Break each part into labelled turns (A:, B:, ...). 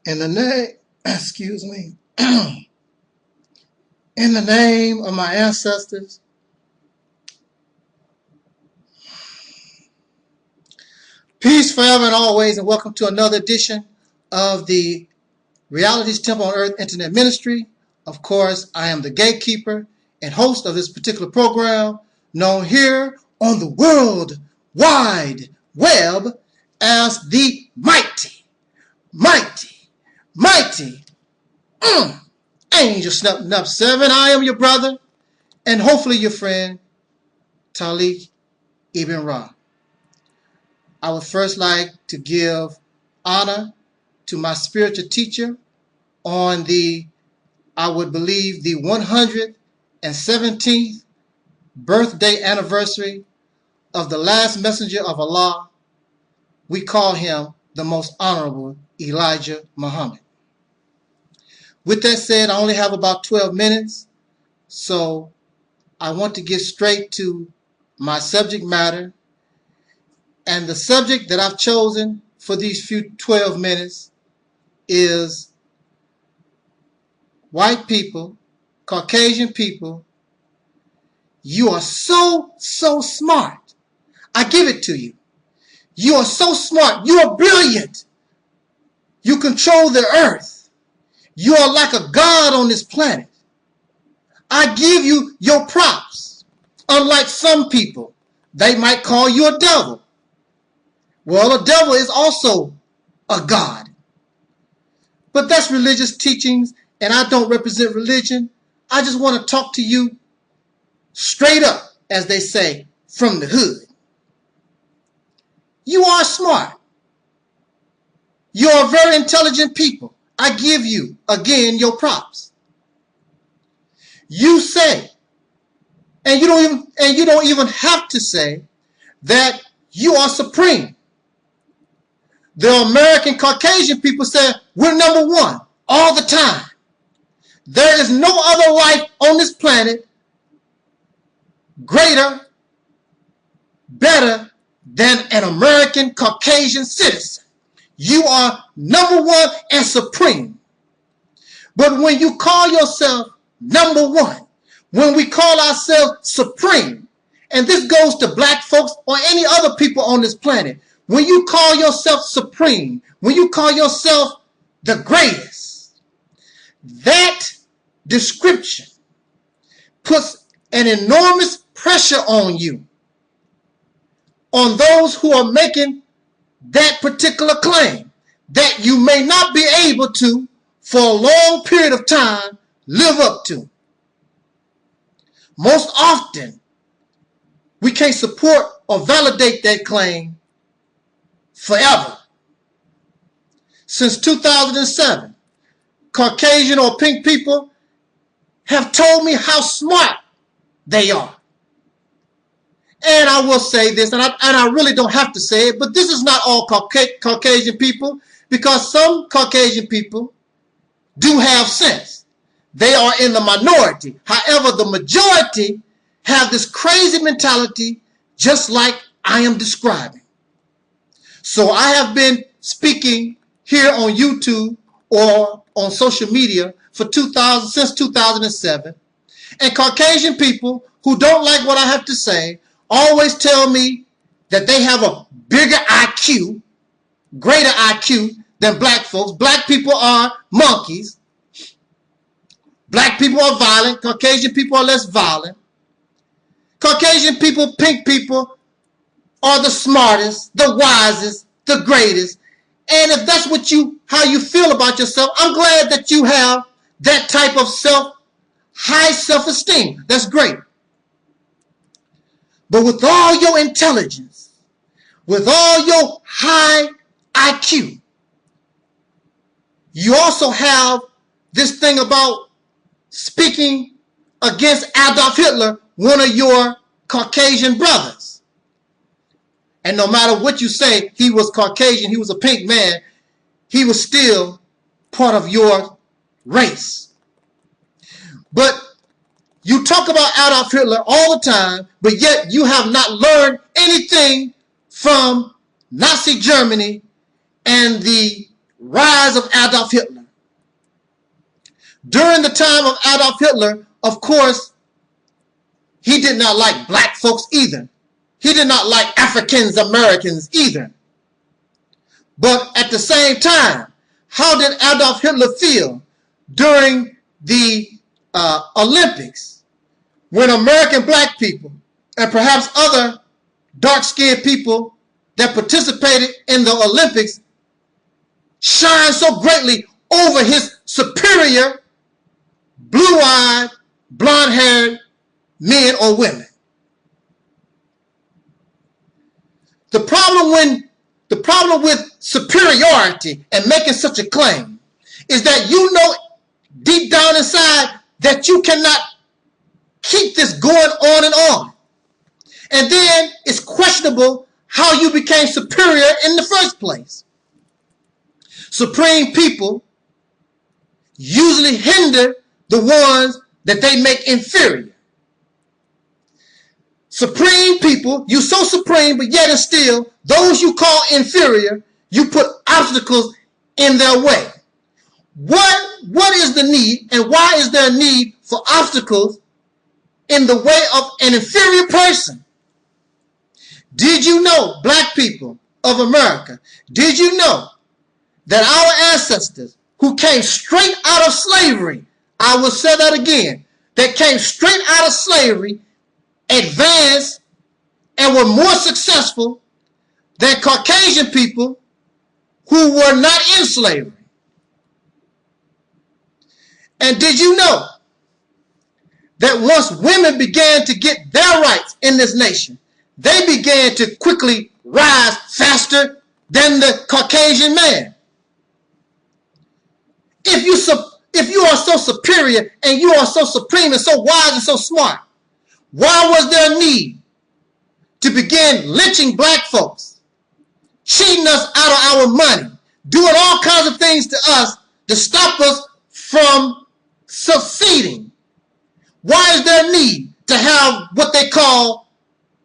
A: In the name, excuse me, in the name of my ancestors, peace forever and always, and welcome to another edition of the Reality's Temple on Earth Internet Ministry. Of course, I am the gatekeeper and host of this particular program, known here on the World Wide Web as the mighty Angel Snuffing Up 7. I am your brother and hopefully your friend, Taalik Ibn'rad. I would first like to give honor to my spiritual teacher on the, I would believe, the 117th birthday anniversary of the last messenger of Allah. We call him the most honorable Elijah Muhammad. With that said, I only have about 12 minutes, so I want to get straight to my subject matter. And the subject that I've chosen for these few 12 minutes is white people, Caucasian people. You are so smart. I give it to you. You are so smart. You are brilliant. You control the earth. You are like a god on this planet. I give you your props. Unlike some people, they might call you a devil. Well, a devil is also a god. But that's religious teachings, and I don't represent religion. I just want to talk to you straight up, as they say, from the hood. You are smart. You are very intelligent people. I give you, again, your props. You say, and you don't even have to say, that you are supreme. The American Caucasian people say we're number one all the time. There is no other life on this planet greater, better than an American Caucasian citizen. You are number one and supreme. But when you call yourself number one, when we call ourselves supreme, and this goes to black folks or any other people on this planet, when you call yourself supreme, when you call yourself the greatest, that description puts an enormous pressure on you, on those who are making that particular claim, that you may not be able to, for a long period of time, live up to. Most often, we can't support or validate that claim forever. Since 2007, Caucasian or pink people have told me how smart they are. And I will say this, and I really don't have to say it, but this is not all Caucasian people, because some Caucasian people do have sense. They are in the minority. However, the majority have this crazy mentality just like I am describing. So I have been speaking here on YouTube or on social media since 2007. And Caucasian people who don't like what I have to say always tell me that they have a bigger IQ, greater IQ than black folks. Black people are monkeys. Black people are violent. Caucasian people are less violent. Caucasian people, pink people, are the smartest, the wisest, the greatest. And if that's how you feel about yourself, I'm glad that you have that type of high self-esteem. That's great. But with all your intelligence, with all your high IQ, you also have this thing about speaking against Adolf Hitler, one of your Caucasian brothers. And no matter what you say, he was Caucasian, he was a pink man, he was still part of your race. But you talk about Adolf Hitler all the time, but yet you have not learned anything from Nazi Germany and the rise of Adolf Hitler. During the time of Adolf Hitler, of course, he did not like black folks either. He did not like African Americans either. But at the same time, how did Adolf Hitler feel during the Olympics when American black people and perhaps other dark-skinned people that participated in the Olympics shined so greatly over his superior blue-eyed, blonde-haired men or women? The problem with superiority and making such a claim is that you know deep down inside that you cannot keep this going on and on. And then it's questionable how you became superior in the first place. Supreme people usually hinder the ones that they make inferior. Supreme people, you so supreme, but yet and still, those you call inferior, you put obstacles in their way. What is the need, and why is there a need for obstacles in the way of an inferior person? Did you know, black people of America, did you know that our ancestors who came straight out of slavery, I will say that again, that came straight out of slavery, advanced and were more successful than Caucasian people who were not in slavery? And did you know that once women began to get their rights in this nation, they began to quickly rise faster than the Caucasian man? If you are so superior and you are so supreme and so wise and so smart, why was there a need to begin lynching black folks, cheating us out of our money, doing all kinds of things to us to stop us from succeeding? Why is there a need to have what they call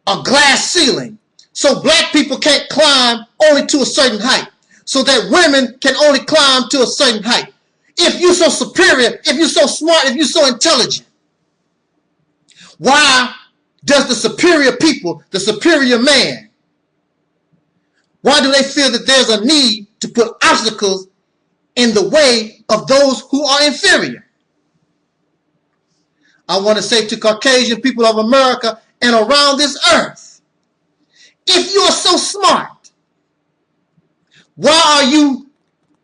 A: a glass ceiling so black people can't climb only to a certain height, so that women can only climb to a certain height? If you're so superior, if you're so smart, if you're so intelligent, why does the superior people, the superior man, why do they feel that there's a need to put obstacles in the way of those who are inferior? I want to say to Caucasian people of America and around this earth, if you are so smart, why are you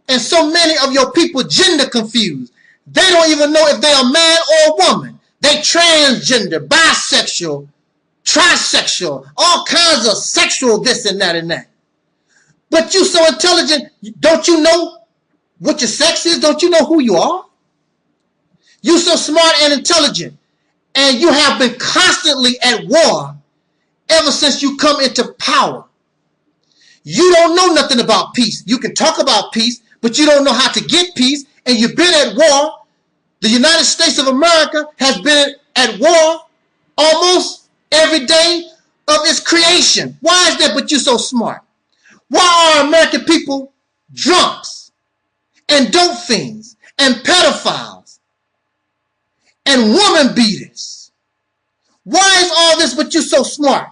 A: and so many of your people gender confused? They don't even know if they're a man or a woman. They transgender, bisexual, trisexual, all kinds of sexual this and that and that. But you so intelligent, don't you know what your sex is? Don't you know who you are? You so smart and intelligent, and you have been constantly at war ever since you come into power. You don't know nothing about peace. You can talk about peace, but you don't know how to get peace, and you've been at war. The United States of America has been at war almost every day of its creation. Why is that but you so smart? Why are American people drunks and dope fiends and pedophiles and woman beaters? Why is all this but you so smart?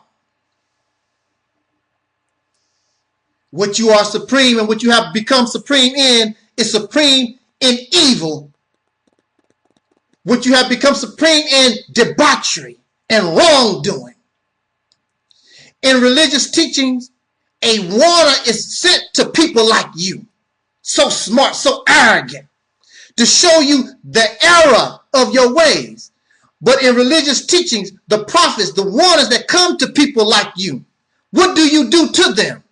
A: What you are supreme and what you have become supreme in is supreme in evil. What you have become supreme in debauchery and wrongdoing. In religious teachings, a warner is sent to people like you, so smart, so arrogant, to show you the error of your ways. But in religious teachings, the prophets, the warners that come to people like you, what do you do to them?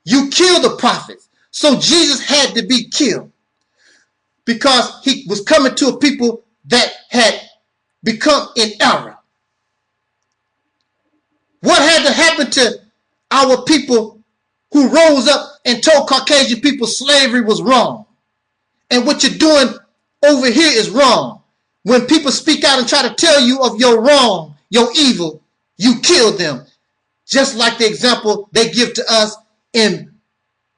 A: You kill the prophets. So Jesus had to be killed because he was coming to a people that had become in error. What had to happen to our people who rose up and told Caucasian people slavery was wrong? And what you're doing over here is wrong. When people speak out and try to tell you of your wrong, your evil, you kill them. Just like the example they give to us in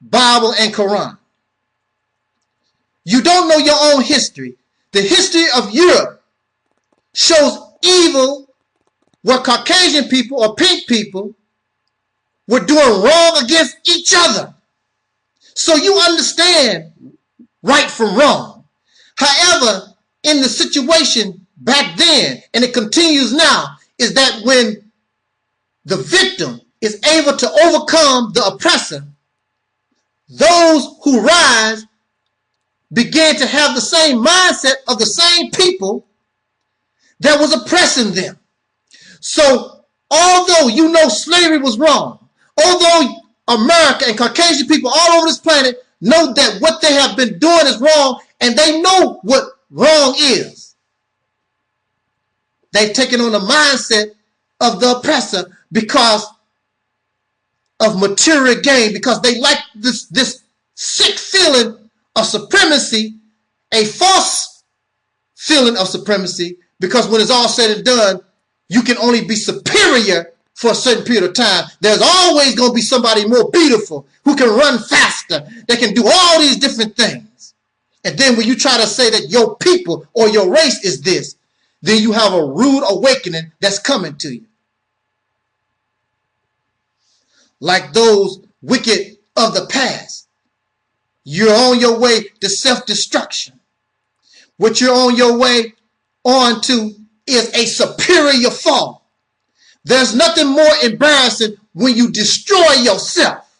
A: Bible and Quran. You don't know your own history. The history of Europe shows evil where Caucasian people or pink people were doing wrong against each other. So you understand right from wrong. However, in the situation back then, and it continues now, is that when the victim is able to overcome the oppressor, those who rise began to have the same mindset of the same people that was oppressing them. So although you know slavery was wrong, although America and Caucasian people all over this planet know that what they have been doing is wrong, and they know what wrong is, they've taken on the mindset of the oppressor because of material gain, because they like this sick feeling of supremacy, a false feeling of supremacy, because when it's all said and done, you can only be superior for a certain period of time. There's always going to be somebody more beautiful who can run faster, that can do all these different things. And then when you try to say that your people or your race is this, then you have a rude awakening that's coming to you. Like those wicked of the past, you're on your way to self-destruction. What you're on your way on to is a superior fall. There's nothing more embarrassing when you destroy yourself.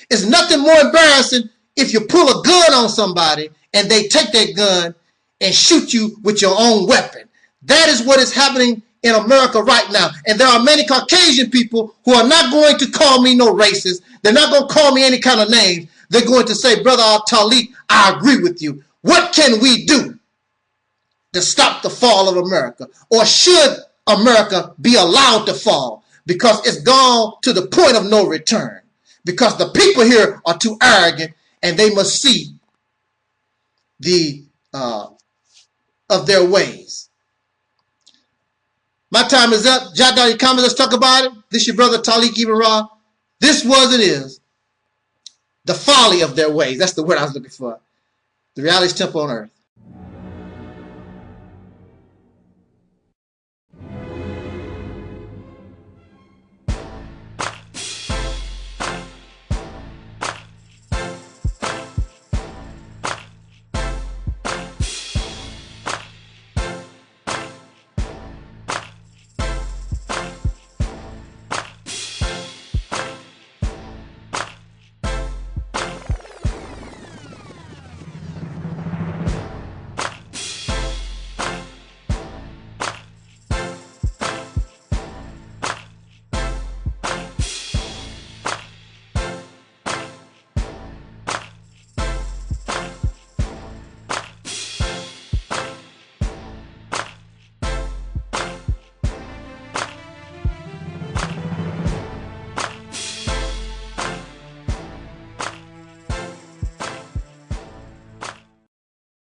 A: It's nothing more embarrassing if you pull a gun on somebody and they take that gun and shoot you with your own weapon. That is what is happening in America right now. And there are many Caucasian people who are not going to call me no racist. They're not going to call me any kind of names. They're going to say, Brother Taalik, I agree with you. What can we do to stop the fall of America? Or should America be allowed to fall? Because it's gone to the point of no return. Because the people here are too arrogant and they must see the of their ways. My time is up. Jot down your comments. Let's talk about it. This is your brother Taalik Ibn'rad. This was and is the folly of their ways. That's the word I was looking for. The reality temple on earth.